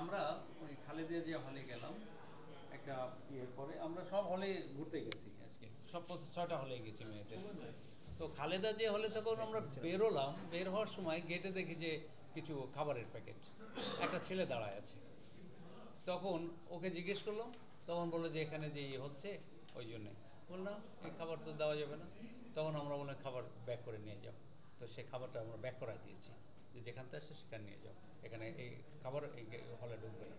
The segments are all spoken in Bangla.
আমরা ওই খালেদা জিয়া হলে গেলাম একটা ইয়ের পরে আমরা সব হলে ঘুরতে গেছি আজকে সব 6টা হলে গেছি মেয়েদের। তো খালেদা জিয়া হলে তখন আমরা বেরোলাম, বের হওয়ার সময় গেটে দেখি যে কিছু খাবারের প্যাকেট, একটা ছেলে দাঁড়ায় আছে। তখন ওকে জিজ্ঞেস করলাম, তখন বললো যে এখানে যে ইয়ে হচ্ছে ওই জন্যে। বললাম এই খাবার তো দেওয়া যাবে না। তখন আমরা বললাম খাবার ব্যাক করে নিয়ে যাও। তো সে খাবারটা আমরা ব্যাক করাই দিয়েছি, যে যেখান থেকে আসছে সেখানে নিয়ে যাও, এখানে এই খাবার এই হলে ঢুকবে না।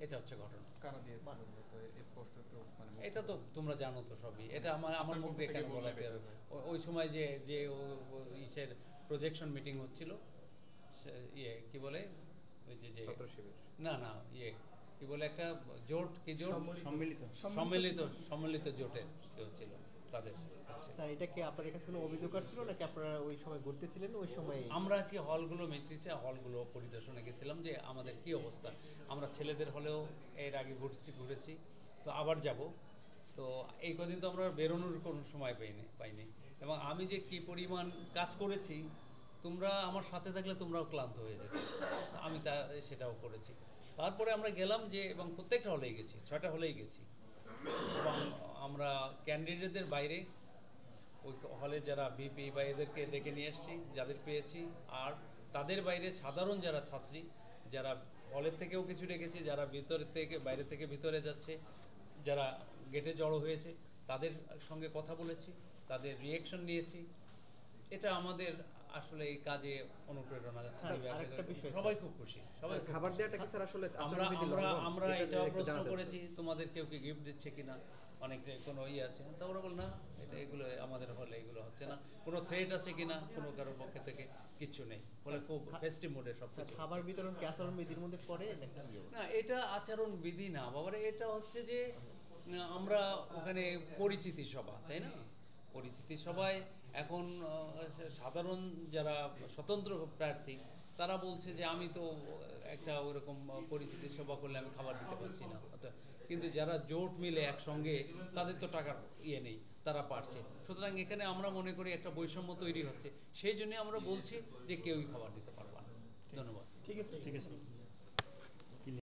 এটা হচ্ছে ঘটনা। কারা দিয়েছে তো স্পষ্ট একটু মানে এটা তো তোমরা জানো তো সবই, এটা আমার মুখ দিয়ে কেন বলাতে হবে। ওই সময় যে যে ইসের প্রজেকশন মিটিং হচ্ছিল, ইয়ে কি বলে ওই যে যে ছাত্র শিবির না না ইয়ে কি বলে একটা জোট, কি জোট, সম্মিলিত জোটের কেউ ছিল তাদের। স্যার এটা কি আপনাদের কাছে কোনো অভিযোগ আসছিল নাকি আপনারা ওই সময় ঘুরতেছিলেন ওই সময়? আমরা আজকে হলগুলো মেট্রিক্সে হলগুলো পরিদর্শনে গেছিলাম যে আমাদের কি অবস্থা। আমরা ছেলেদের হলেও এর আগে ঘুরেছি, তো আবার যাব। তো এই কদিন তো আমরা বেরোনোর কোনো সময় পাইনি এবং আমি যে কি পরিমাণ কাজ করেছি, তোমরা আমার সাথে থাকলে তোমরাও ক্লান্ত হয়ে যেতে। আমি সেটাও করেছি। তারপরে আমরা গেলাম যে এবং প্রত্যেকটা হলেই গেছি, 6টা হলেই গেছি। এবং আমরা ক্যান্ডিডেটদের বাইরে ওই হলে যারা ভিপি বা এদেরকে ডেকে নিয়ে এসেছি, যাদের পেয়েছি। আর তাদের বাইরে সাধারণ যারা ছাত্রী, যারা হলের থেকেও কিছু ডেকেছি, যারা বাইরে থেকে ভিতরে যাচ্ছে, যারা গেটে জড়ো হয়েছে, তাদের সঙ্গে কথা বলেছি, তাদের রিয়েকশন নিয়েছি। এটা আমাদের আসলে এই কাজে অনুপ্রেরণা। সবাই খুব খুশি, সবাই খাবার দেওয়াটা কি স্যার আসলে আমরা এটাও প্রশ্ন করেছি তোমাদের কেউ কি গিফট দিচ্ছে কিনা, অনেক কোনো আছে। তা ওরা বল না, এটা এগুলো আমাদের হলে এগুলো হচ্ছে না। কোনো থ্রেট আছে কিনা কোনো কারোর পক্ষে থেকে কিছু নেই, বলে খুব ফেস্টিভ মুডে সব কিছু। খাবার বিতরণ কি আচরণ বিধির মধ্যে পড়ে না? এটা আচরণ বিধি না বাবারে, এটা হচ্ছে যে আমরা ওখানে পরিচিতি সভা, তাই না? পরিচিতি সভায় এখন সাধারণ যারা স্বতন্ত্র প্রার্থী তারা বলছে যে আমি তো একটা ওরকম পরিচিতি সভা করলে আমি খাবার দিতে পারছি না। কিন্তু যারা জোট মিলে একসঙ্গে, তাদের তো টাকার ইয়ে নেই, তারা পারছে। সুতরাং এখানে আমরা মনে করি একটা বৈষম্য তৈরি হচ্ছে, সেই জন্য আমরা বলছি যে কেউই খাবার দিতে পারবে না। ধন্যবাদ। ঠিক আছে।